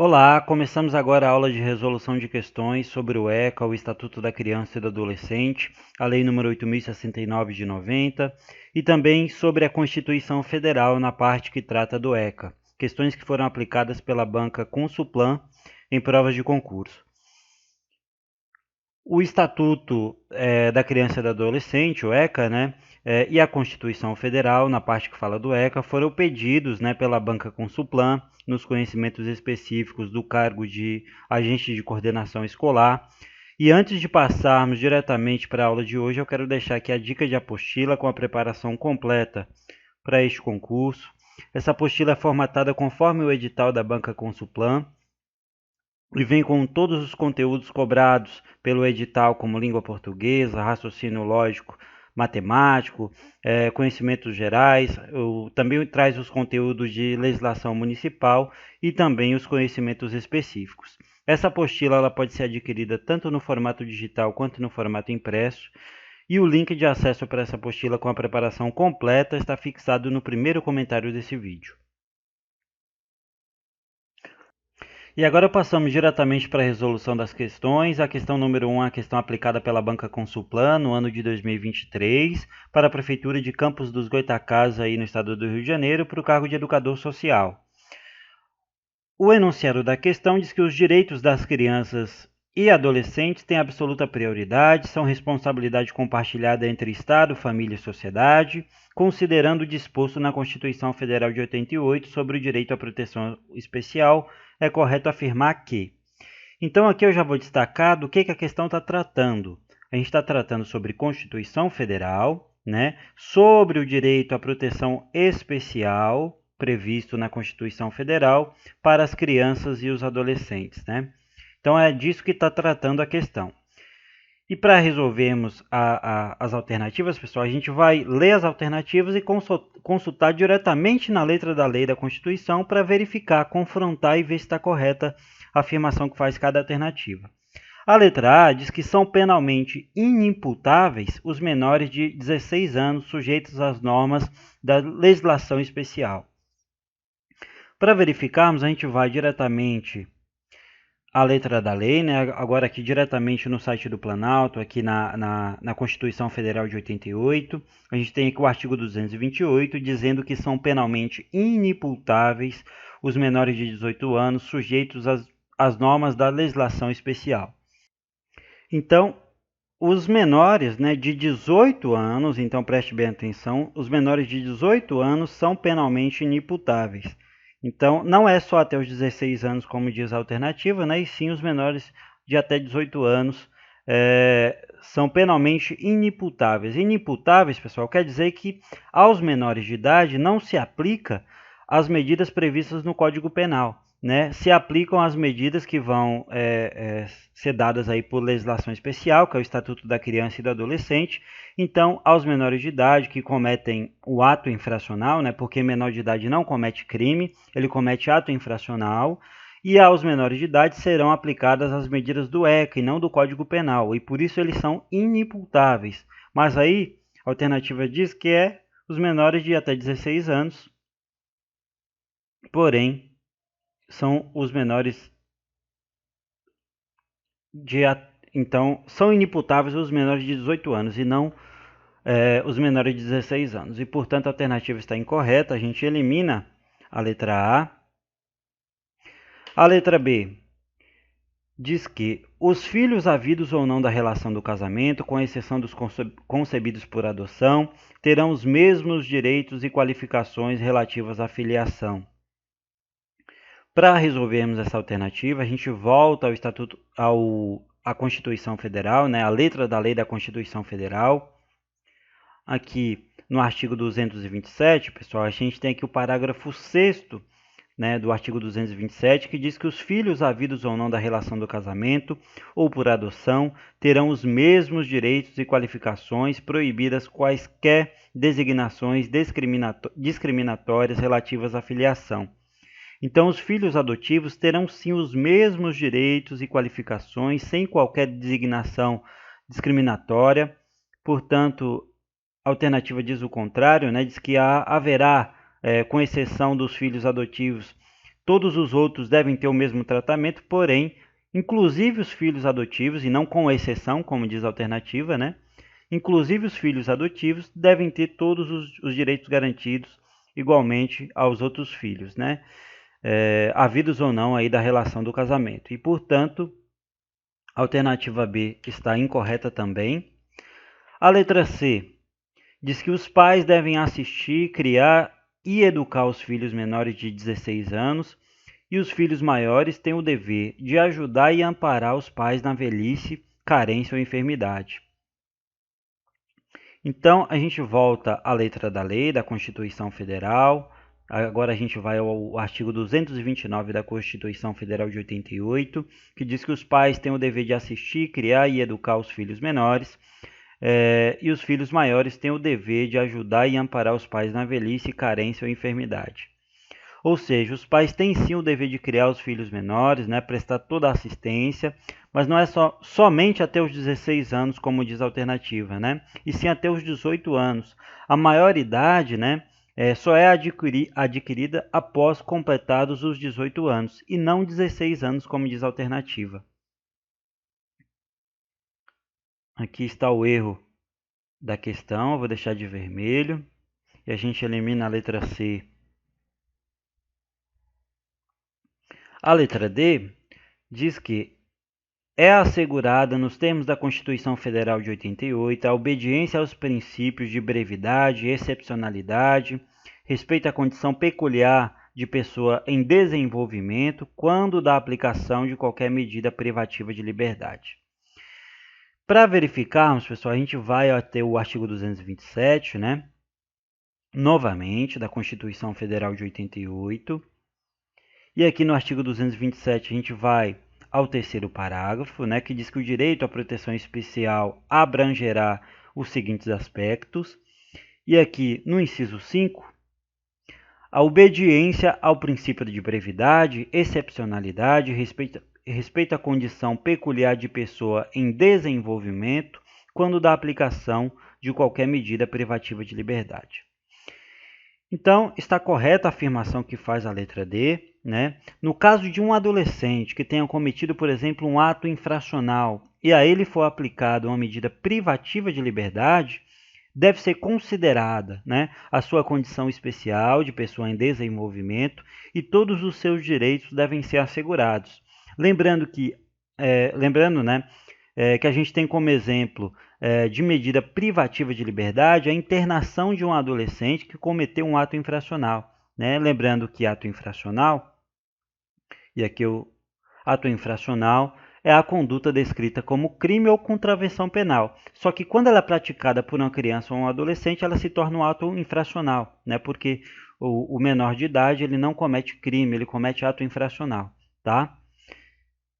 Olá, começamos agora a aula de resolução de questões sobre o ECA, o Estatuto da Criança e do Adolescente, a Lei nº 8.069 de 90, e também sobre a Constituição Federal na parte que trata do ECA, questões que foram aplicadas pela banca Consulplan em provas de concurso. O Estatuto da Criança e do Adolescente, o ECA, e a Constituição Federal, na parte que fala do ECA, foram pedidos pela banca Consulplan nos conhecimentos específicos do cargo de agente de coordenação escolar. E antes de passarmos diretamente para a aula de hoje, eu quero deixar aqui a dica de apostila com a preparação completa para este concurso. Essa apostila é formatada conforme o edital da banca Consulplan e vem com todos os conteúdos cobrados pelo edital, como língua portuguesa, raciocínio lógico, matemático, conhecimentos gerais. Também traz os conteúdos de legislação municipal e também os conhecimentos específicos. Essa apostila ela pode ser adquirida tanto no formato digital quanto no formato impresso. E o link de acesso para essa apostila com a preparação completa está fixado no primeiro comentário desse vídeo. E agora passamos diretamente para a resolução das questões. A questão número 1 é a questão aplicada pela banca Consulplan no ano de 2023 para a Prefeitura de Campos dos Goytacazes, aí no estado do Rio de Janeiro, para o cargo de educador social. O enunciado da questão diz que os direitos das crianças e adolescentes têm absoluta prioridade, são responsabilidade compartilhada entre Estado, família e sociedade, considerando o disposto na Constituição Federal de 88 sobre o direito à proteção especial. É correto afirmar que. Então, aqui eu já vou destacar do que a questão está tratando. A gente está tratando sobre Constituição Federal, sobre o direito à proteção especial previsto na Constituição Federal para as crianças e os adolescentes. Então, é disso que está tratando a questão. E para resolvermos as alternativas, pessoal, a gente vai ler as alternativas e consultar diretamente na letra da lei da Constituição para verificar, confrontar e ver se está correta a afirmação que faz cada alternativa. A letra A diz que são penalmente inimputáveis os menores de 16 anos sujeitos às normas da legislação especial. Para verificarmos, a gente vai diretamente a letra da lei, agora aqui diretamente no site do Planalto, aqui na Constituição Federal de 88, a gente tem aqui o artigo 228, dizendo que são penalmente inimputáveis os menores de 18 anos sujeitos às normas da legislação especial. Então, os menores de 18 anos, então preste bem atenção, os menores de 18 anos são penalmente inimputáveis. Então, não é só até os 16 anos, como diz a alternativa, e sim os menores de até 18 anos são penalmente inimputáveis. Inimputáveis, pessoal, quer dizer que aos menores de idade não se aplica as medidas previstas no Código Penal. Se aplicam as medidas que vão ser dadas aí por legislação especial, que é o Estatuto da Criança e do Adolescente. Então, aos menores de idade que cometem o ato infracional, porque menor de idade não comete crime, ele comete ato infracional, e aos menores de idade serão aplicadas as medidas do ECA e não do Código Penal, e por isso eles são inimputáveis. Mas aí, a alternativa diz que é os menores de até 16 anos, porém, são os menores então, são inimputáveis os menores de 18 anos e não os menores de 16 anos. E, portanto, a alternativa está incorreta. A gente elimina a letra A. A letra B diz que os filhos havidos ou não da relação do casamento, com exceção dos concebidos por adoção, terão os mesmos direitos e qualificações relativas à filiação. Para resolvermos essa alternativa, a gente volta ao Estatuto, à Constituição Federal, a letra da lei da Constituição Federal. Aqui no artigo 227, pessoal, a gente tem aqui o parágrafo 6º, do artigo 227, que diz que os filhos havidos ou não da relação do casamento ou por adoção terão os mesmos direitos e qualificações, proibidas quaisquer designações discriminatórias relativas à filiação. Então, os filhos adotivos terão sim os mesmos direitos e qualificações, sem qualquer designação discriminatória. Portanto, a alternativa diz o contrário, diz que haverá, com exceção dos filhos adotivos, todos os outros devem ter o mesmo tratamento, porém, inclusive os filhos adotivos, e não com exceção, como diz a alternativa, né? Inclusive os filhos adotivos devem ter todos os direitos garantidos igualmente aos outros filhos, né? Havidos ou não aí da relação do casamento. E, portanto, a alternativa B está incorreta também. A letra C diz que os pais devem assistir, criar e educar os filhos menores de 16 anos e os filhos maiores têm o dever de ajudar e amparar os pais na velhice, carência ou enfermidade. Então, a gente volta à letra da lei, da Constituição Federal. Agora a gente vai ao artigo 229 da Constituição Federal de 88, que diz que os pais têm o dever de assistir, criar e educar os filhos menores, e os filhos maiores têm o dever de ajudar e amparar os pais na velhice, carência ou enfermidade. Ou seja, os pais têm sim o dever de criar os filhos menores, né, prestar toda a assistência, mas não é somente até os 16 anos, como diz a alternativa, né, e sim até os 18 anos. A maioridade, né, só é adquirida após completados os 18 anos, e não 16 anos, como diz a alternativa. Aqui está o erro da questão, eu vou deixar de vermelho, e a gente elimina a letra C. A letra D diz que é assegurada, nos termos da Constituição Federal de 88, a obediência aos princípios de brevidade, excepcionalidade, respeito à condição peculiar de pessoa em desenvolvimento, quando da aplicação de qualquer medida privativa de liberdade. Para verificarmos, pessoal, a gente vai até o artigo 227, né? Novamente, da Constituição Federal de 88. E aqui no artigo 227 a gente vai ao terceiro parágrafo, né, que diz que o direito à proteção especial abrangerá os seguintes aspectos. E aqui no inciso 5, a obediência ao princípio de brevidade, excepcionalidade, respeito à condição peculiar de pessoa em desenvolvimento, quando da aplicação de qualquer medida privativa de liberdade. Então, está correta a afirmação que faz a letra D, né? No caso de um adolescente que tenha cometido, por exemplo, um ato infracional e a ele for aplicada uma medida privativa de liberdade, deve ser considerada, né, a sua condição especial de pessoa em desenvolvimento e todos os seus direitos devem ser assegurados. Lembrando que a gente tem como exemplo de medida privativa de liberdade a internação de um adolescente que cometeu um ato infracional, né? Lembrando que ato infracional, e aqui o ato infracional é a conduta descrita como crime ou contravenção penal. Só que quando ela é praticada por uma criança ou um adolescente, ela se torna um ato infracional, né? Porque o menor de idade ele não comete crime, ele comete ato infracional, tá?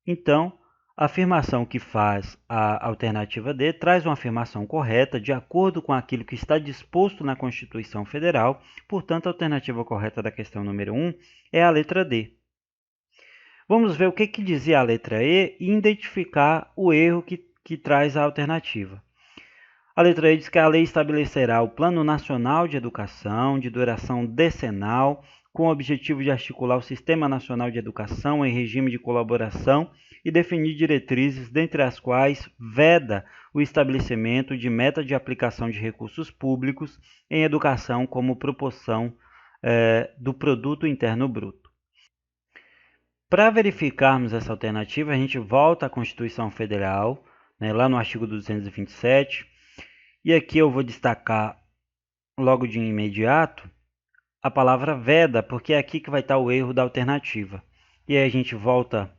Então, a afirmação que faz a alternativa D traz uma afirmação correta de acordo com aquilo que está disposto na Constituição Federal. Portanto, a alternativa correta da questão número 1 é a letra D. Vamos ver o que dizia a letra E e identificar o erro que traz a alternativa. A letra E diz que a lei estabelecerá o Plano Nacional de Educação de duração decenal, com o objetivo de articular o Sistema Nacional de Educação em regime de colaboração e definir diretrizes, dentre as quais veda o estabelecimento de meta de aplicação de recursos públicos em educação como proporção do produto interno bruto. Para verificarmos essa alternativa, a gente volta à Constituição Federal, né, lá no artigo 227, e aqui eu vou destacar logo de imediato a palavra veda, porque é aqui que vai estar o erro da alternativa. E aí a gente volta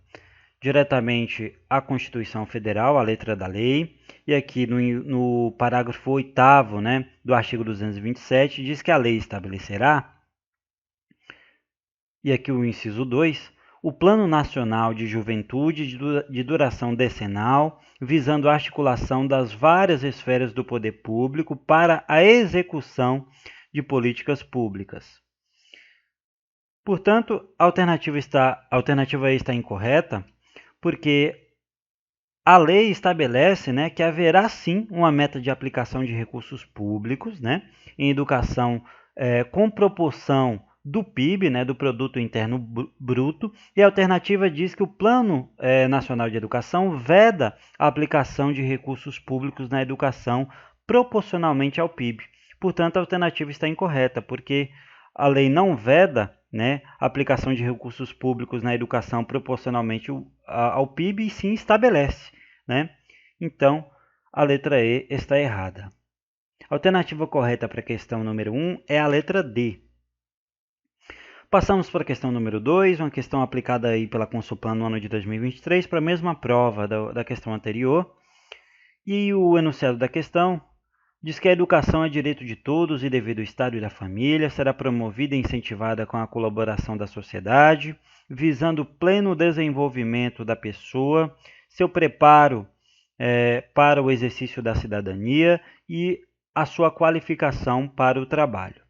diretamente à Constituição Federal, a letra da lei, e aqui no parágrafo 8º, né, do artigo 227, diz que a lei estabelecerá, e aqui o inciso 2, o Plano Nacional de Juventude de duração decenal, visando a articulação das várias esferas do poder público para a execução de políticas públicas. Portanto, a alternativa E está incorreta, porque a lei estabelece, né, que haverá sim uma meta de aplicação de recursos públicos, né, em educação com proporção do PIB, né, do Produto Interno Bruto, e a alternativa diz que o Plano Nacional de Educação veda a aplicação de recursos públicos na educação proporcionalmente ao PIB. Portanto, a alternativa está incorreta, porque a lei não veda, né, a aplicação de recursos públicos na educação proporcionalmente ao PIB, e sim estabelece, né? Então, a letra E está errada. A alternativa correta para a questão número 1 é a letra D. Passamos para a questão número 2, uma questão aplicada aí pela Consulplan no ano de 2023 para a mesma prova da questão anterior. E o enunciado da questão diz que a educação é direito de todos e dever do Estado e da família, será promovida e incentivada com a colaboração da sociedade, visando o pleno desenvolvimento da pessoa, seu preparo para o exercício da cidadania e a sua qualificação para o trabalho.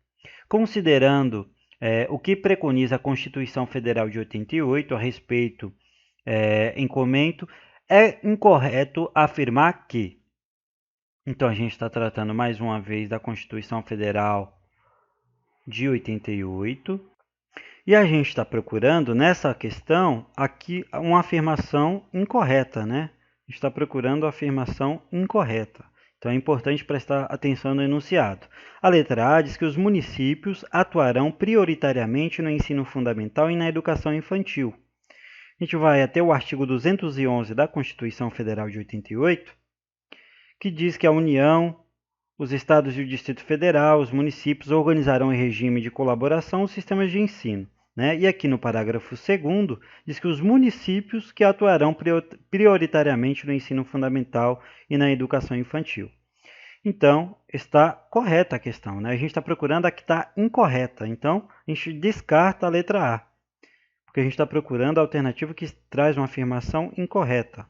Considerando o que preconiza a Constituição Federal de 88 a respeito em comento, é incorreto afirmar que. Então, a gente está tratando mais uma vez da Constituição Federal de 88 e a gente está procurando nessa questão aqui uma afirmação incorreta, né? A gente está procurando a afirmação incorreta. Então, é importante prestar atenção no enunciado. A letra A diz que os municípios atuarão prioritariamente no ensino fundamental e na educação infantil. A gente vai até o artigo 211 da Constituição Federal de 88, que diz que a União, os estados e o Distrito Federal, os municípios organizarão em regime de colaboração os sistemas de ensino. Né? E aqui no parágrafo 2º, diz que os municípios que atuarão prioritariamente no ensino fundamental e na educação infantil. Então, está correta a questão. Né? A gente está procurando a que está incorreta. Então, a gente descarta a letra A, porque a gente está procurando a alternativa que traz uma afirmação incorreta.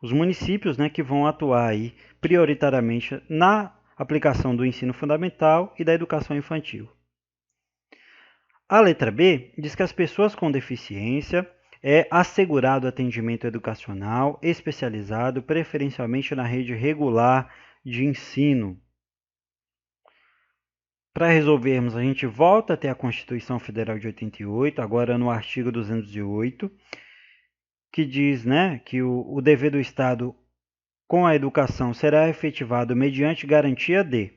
Os municípios, né, que vão atuar aí prioritariamente na aplicação do ensino fundamental e da educação infantil. A letra B diz que as pessoas com deficiência é assegurado atendimento educacional especializado, preferencialmente na rede regular de ensino. Para resolvermos, a gente volta até a Constituição Federal de 88, agora no artigo 208, que diz, né, que o dever do Estado com a educação será efetivado mediante garantia de.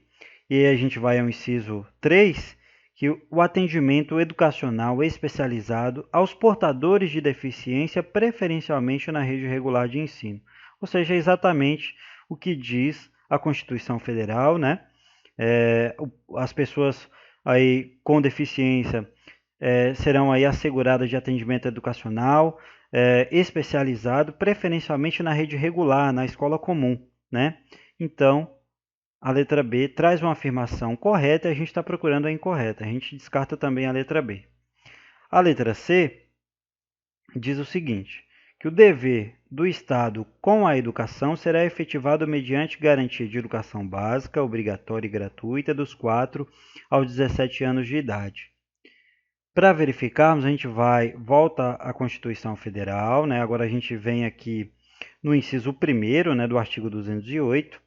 E aí a gente vai ao inciso 3, que o atendimento educacional especializado aos portadores de deficiência, preferencialmente na rede regular de ensino. Ou seja, é exatamente o que diz a Constituição Federal, né? As pessoas aí com deficiência serão aí asseguradas de atendimento educacional especializado, preferencialmente na rede regular, na escola comum, né? Então, a letra B traz uma afirmação correta e a gente está procurando a incorreta. A gente descarta também a letra B. A letra C diz o seguinte, que o dever do Estado com a educação será efetivado mediante garantia de educação básica, obrigatória e gratuita dos 4 aos 17 anos de idade. Para verificarmos, a gente volta à Constituição Federal, né? Agora a gente vem aqui no inciso 1º, né, do artigo 208,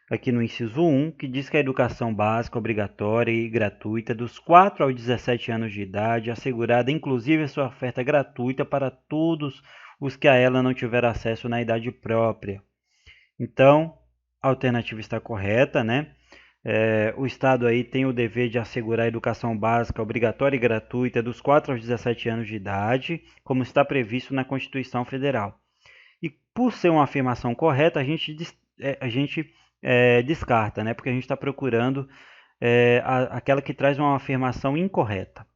aqui no inciso 1, que diz que a educação básica, obrigatória e gratuita dos 4 aos 17 anos de idade, assegurada inclusive a sua oferta gratuita para todos os que a ela não tiveram acesso na idade própria. Então, a alternativa está correta, né? O Estado aí tem o dever de assegurar a educação básica obrigatória e gratuita dos 4 aos 17 anos de idade, como está previsto na Constituição Federal. E por ser uma afirmação correta, a gente descarta, né? Porque a gente está procurando aquela que traz uma afirmação incorreta.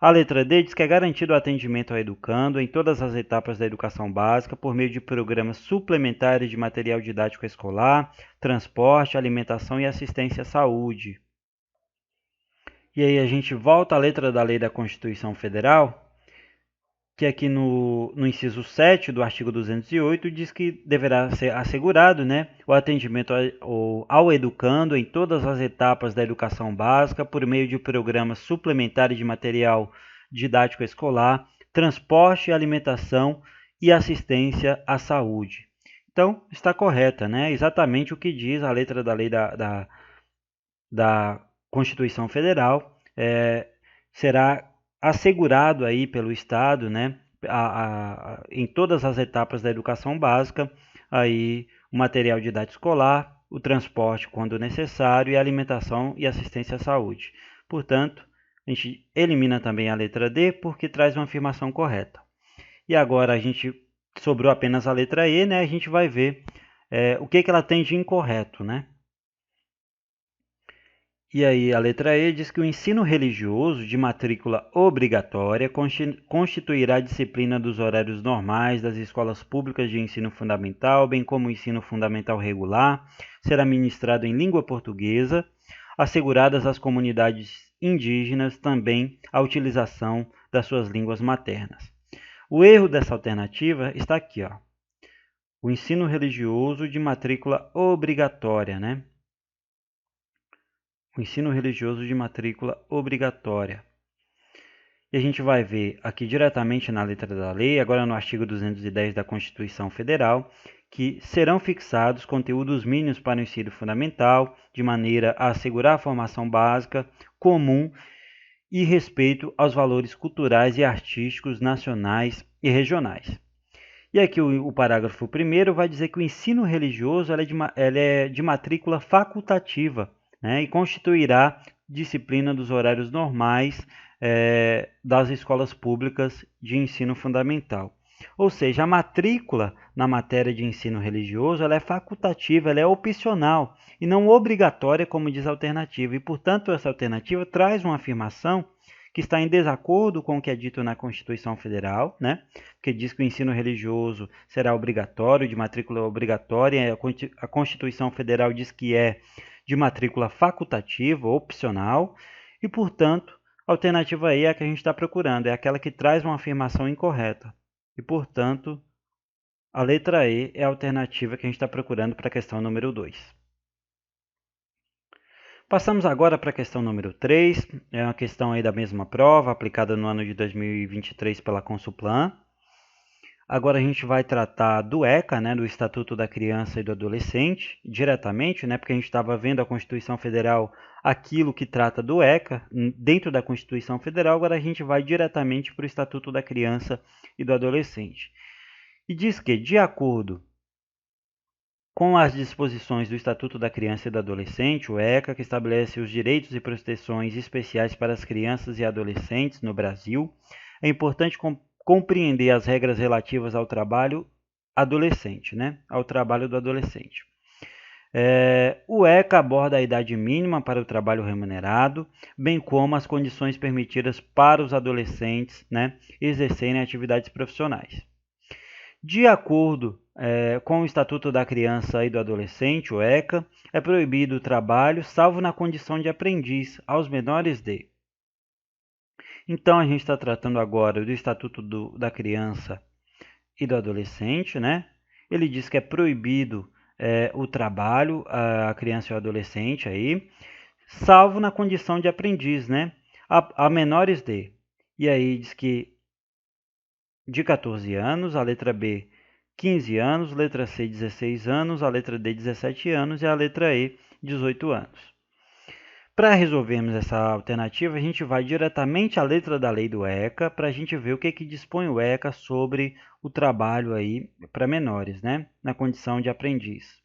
A letra D diz que é garantido o atendimento ao educando em todas as etapas da educação básica por meio de programas suplementares de material didático escolar, transporte, alimentação e assistência à saúde. E aí a gente volta à letra da lei da Constituição Federal, que aqui no inciso 7 do artigo 208 diz que deverá ser assegurado, né, o atendimento ao educando em todas as etapas da educação básica por meio de programas suplementares de material didático escolar, transporte, alimentação e assistência à saúde. Então, está correta, né? Exatamente o que diz a letra da lei da Constituição Federal, será assegurado aí pelo Estado, né, em todas as etapas da educação básica, aí o material didático escolar, o transporte quando necessário e a alimentação e assistência à saúde. Portanto, a gente elimina também a letra D porque traz uma afirmação correta. E agora a gente sobrou apenas a letra E, né? A gente vai ver o que ela tem de incorreto, né? E aí, a letra E diz que o ensino religioso de matrícula obrigatória constituirá a disciplina dos horários normais das escolas públicas de ensino fundamental, bem como o ensino fundamental regular, será ministrado em língua portuguesa, asseguradas às comunidades indígenas também a utilização das suas línguas maternas. O erro dessa alternativa está aqui, ó. O ensino religioso de matrícula obrigatória, né? O ensino religioso de matrícula obrigatória. E a gente vai ver aqui diretamente na letra da lei, agora no artigo 210 da Constituição Federal, que serão fixados conteúdos mínimos para o ensino fundamental, de maneira a assegurar a formação básica, comum e respeito aos valores culturais e artísticos nacionais e regionais. E aqui o parágrafo 1º vai dizer que o ensino religioso ela é de matrícula facultativa, né, e constituirá disciplina dos horários normais das escolas públicas de ensino fundamental. Ou seja, a matrícula na matéria de ensino religioso ela é facultativa, ela é opcional e não obrigatória, como diz a alternativa. E, portanto, essa alternativa traz uma afirmação que está em desacordo com o que é dito na Constituição Federal, né? Que diz que o ensino religioso será obrigatório, de matrícula obrigatória. A Constituição Federal diz que é de matrícula facultativa, opcional, e, portanto, a alternativa E é a que a gente está procurando, é aquela que traz uma afirmação incorreta. E, portanto, a letra E é a alternativa que a gente está procurando para a questão número 2. Passamos agora para a questão número 3, é uma questão aí da mesma prova, aplicada no ano de 2023 pela Consulplan. Agora a gente vai tratar do ECA, né, do Estatuto da Criança e do Adolescente, diretamente, né, porque a gente estava vendo a Constituição Federal, aquilo que trata do ECA, dentro da Constituição Federal, agora a gente vai diretamente para o Estatuto da Criança e do Adolescente. E diz que, de acordo com as disposições do Estatuto da Criança e do Adolescente, o ECA, que estabelece os direitos e proteções especiais para as crianças e adolescentes no Brasil, é importante compreender as regras relativas ao trabalho adolescente, né? Ao trabalho do adolescente. O ECA aborda a idade mínima para o trabalho remunerado, bem como as condições permitidas para os adolescentes, né, exercerem atividades profissionais. De acordo com o Estatuto da Criança e do Adolescente, o ECA, é proibido o trabalho, salvo na condição de aprendiz, aos menores de. Então, a gente está tratando agora do Estatuto da Criança e do Adolescente, né? Ele diz que é proibido o trabalho, a criança e o adolescente aí, salvo na condição de aprendiz, né? A menores de. E aí diz que de 14 anos, a letra B 15 anos, letra C 16 anos, a letra D 17 anos e a letra E 18 anos. Para resolvermos essa alternativa, a gente vai diretamente à letra da lei do ECA para a gente ver o que dispõe o ECA sobre o trabalho aí para menores, né, na condição de aprendiz.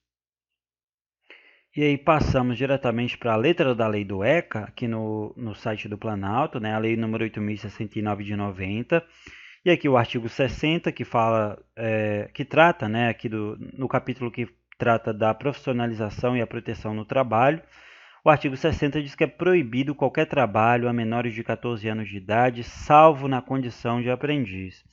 E aí passamos diretamente para a letra da lei do ECA, aqui no site do Planalto, né, a lei número 8.069 de 90. E aqui o artigo 60, que fala, que trata, né, aqui no capítulo que trata da profissionalização e a proteção no trabalho, o artigo 60 diz que é proibido qualquer trabalho a menores de 14 anos de idade, salvo na condição de aprendiz.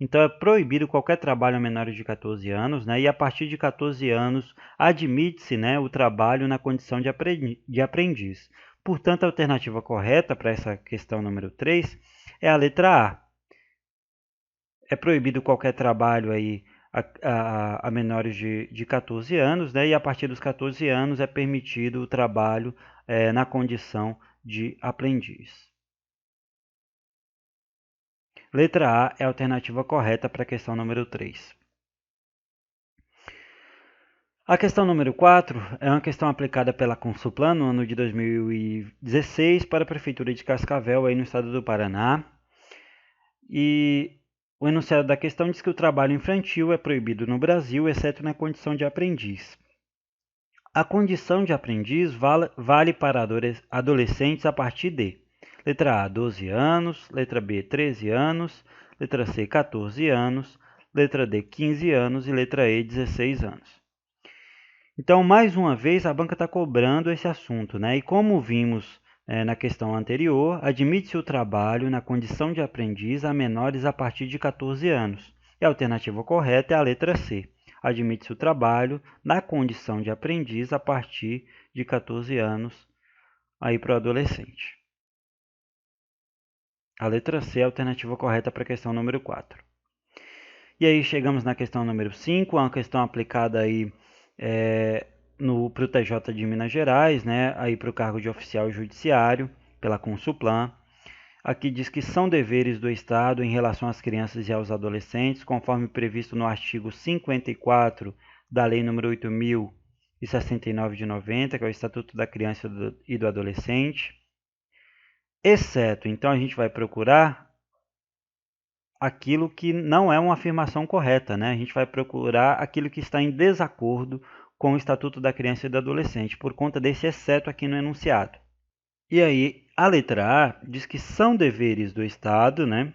Então, é proibido qualquer trabalho a menores de 14 anos, né, e a partir de 14 anos admite-se, né, o trabalho na condição de aprendiz. Portanto, a alternativa correta para essa questão número 3 é a letra A. É proibido qualquer trabalho aí a menores de 14 anos, né? E a partir dos 14 anos é permitido o trabalho na condição de aprendiz. Letra A é a alternativa correta para a questão número 3. A questão número 4 é uma questão aplicada pela Consulplan no ano de 2016 para a Prefeitura de Cascavel, aí no estado do Paraná. E o enunciado da questão diz que o trabalho infantil é proibido no Brasil, exceto na condição de aprendiz. A condição de aprendiz vale para adolescentes a partir de letra A, 12 anos, letra B, 13 anos, letra C, 14 anos, letra D, 15 anos e letra E, 16 anos. Então, mais uma vez, a banca está cobrando esse assunto, né? E como vimos na questão anterior, admite-se o trabalho na condição de aprendiz a menores a partir de 14 anos. E a alternativa correta é a letra C. Admite-se o trabalho na condição de aprendiz a partir de 14 anos aí para o adolescente. A letra C é a alternativa correta para a questão número 4. E aí chegamos na questão número 5, uma questão aplicada aí para o TJ de Minas Gerais, né, aí para o cargo de oficial judiciário, pela Consulplan. Aqui diz que são deveres do Estado em relação às crianças e aos adolescentes, conforme previsto no artigo 54 da Lei nº 8.069 de 90, que é o Estatuto da Criança e do Adolescente, exceto, então a gente vai procurar aquilo que não é uma afirmação correta, né? A gente vai procurar aquilo que está em desacordo com o Estatuto da Criança e do Adolescente, por conta desse exceto aqui no enunciado. E aí, a letra A diz que são deveres do Estado, né?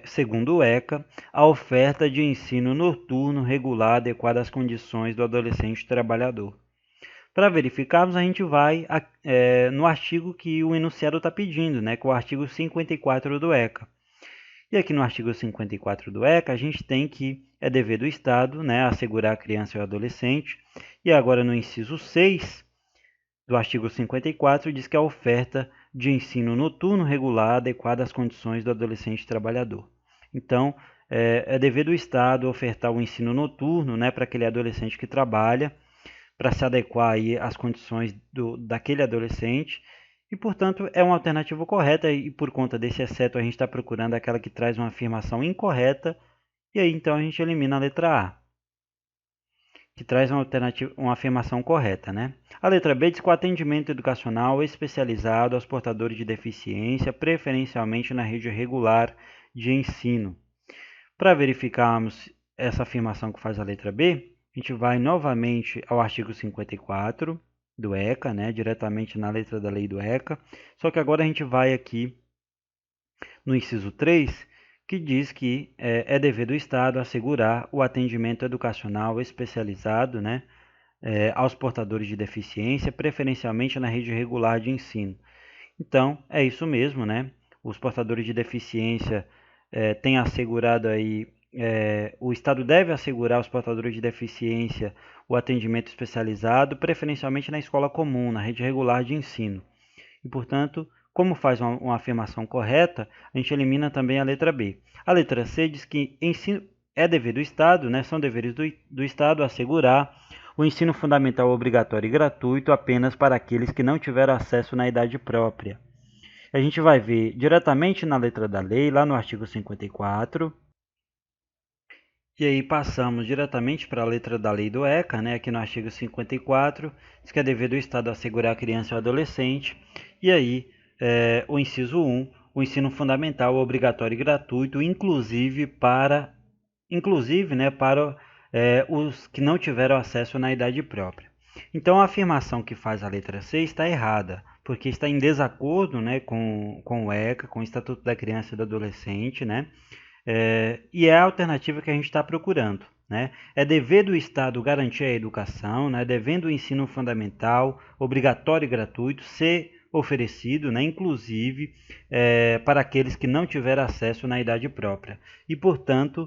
Segundo o ECA, a oferta de ensino noturno regular adequada às condições do adolescente trabalhador. Para verificarmos, a gente vai no artigo que o enunciado está pedindo, né, que é o artigo 54 do ECA. E aqui no artigo 54 do ECA, a gente tem que é dever do Estado, né, assegurar a criança e o adolescente. E agora no inciso 6 do artigo 54, diz que a oferta de ensino noturno regular adequada às condições do adolescente trabalhador. Então, é dever do Estado ofertar o ensino noturno, né, para aquele adolescente que trabalha, para se adequar aí às condições daquele adolescente. E, portanto, é uma alternativa correta e, por conta desse exceto, a gente está procurando aquela que traz uma afirmação incorreta. E aí, então, a gente elimina a letra A, que traz uma afirmação correta, né? A letra B diz que o atendimento educacional especializado aos portadores de deficiência, preferencialmente na rede regular de ensino. Para verificarmos essa afirmação que faz a letra B, a gente vai novamente ao artigo 54 do ECA, né? Diretamente na letra da lei do ECA, só que agora a gente vai aqui no inciso 3, que diz que é dever do Estado assegurar o atendimento educacional especializado, né, aos portadores de deficiência, preferencialmente na rede regular de ensino. Então, é isso mesmo, né? Os portadores de deficiência têm assegurado aí, o Estado deve assegurar aos portadores de deficiência o atendimento especializado, preferencialmente na escola comum, na rede regular de ensino. E, portanto, como faz uma afirmação correta, a gente elimina também a letra B. A letra C diz que ensino é dever do Estado, né? São deveres do Estado assegurar o ensino fundamental obrigatório e gratuito apenas para aqueles que não tiveram acesso na idade própria. A gente vai ver diretamente na letra da lei, lá no artigo 54. E aí passamos diretamente para a letra da lei do ECA, né? Aqui no artigo 54, diz que é dever do Estado assegurar a criança e o adolescente. E aí, o inciso 1, o ensino fundamental obrigatório e gratuito, inclusive, né, para os que não tiveram acesso na idade própria. Então, a afirmação que faz a letra C está errada, porque está em desacordo, né, com o ECA, com o Estatuto da Criança e do Adolescente, né? E é a alternativa que a gente está procurando, né? É dever do Estado garantir a educação, né? Devendo o ensino fundamental, obrigatório e gratuito, ser oferecido, né? Inclusive para aqueles que não tiveram acesso na idade própria. E, portanto,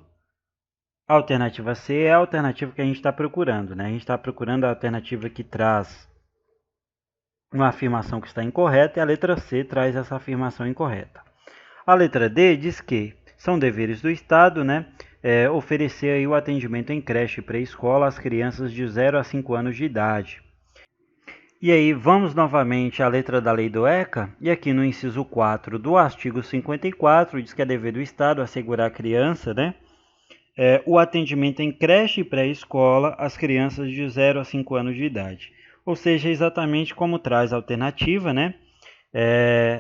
a alternativa C é a alternativa que a gente está procurando, né? A gente está procurando a alternativa que traz uma afirmação que está incorreta e a letra C traz essa afirmação incorreta. A letra D diz que são deveres do Estado, né, oferecer aí o atendimento em creche e pré-escola às crianças de 0 a 5 anos de idade. E aí vamos novamente à letra da lei do ECA, e aqui no inciso 4 do artigo 54, diz que é dever do Estado assegurar a criança, né, o atendimento em creche e pré-escola às crianças de 0 a 5 anos de idade. Ou seja, exatamente como traz a alternativa, né?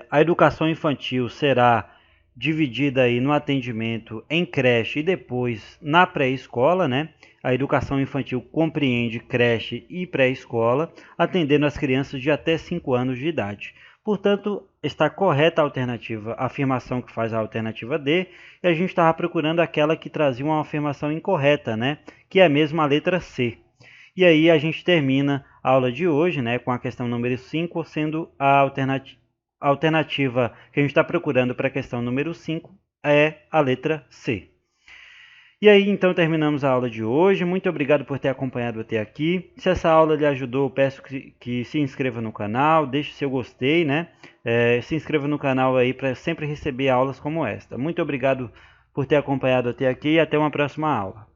A educação infantil será dividida aí no atendimento em creche e depois na pré-escola, né? A educação infantil compreende creche e pré-escola, atendendo as crianças de até 5 anos de idade. Portanto, está correta a alternativa, a afirmação que faz a alternativa D, e a gente estava procurando aquela que trazia uma afirmação incorreta, né? Que é a mesma letra C. E aí a gente termina a aula de hoje, né, com a questão número 5, sendo a alternativa que a gente está procurando para a questão número 5 é a letra C. E aí, então, terminamos a aula de hoje. Muito obrigado por ter acompanhado até aqui. Se essa aula lhe ajudou, peço que se inscreva no canal, deixe seu gostei, né? Se inscreva no canal aí para sempre receber aulas como esta. Muito obrigado por ter acompanhado até aqui e até uma próxima aula.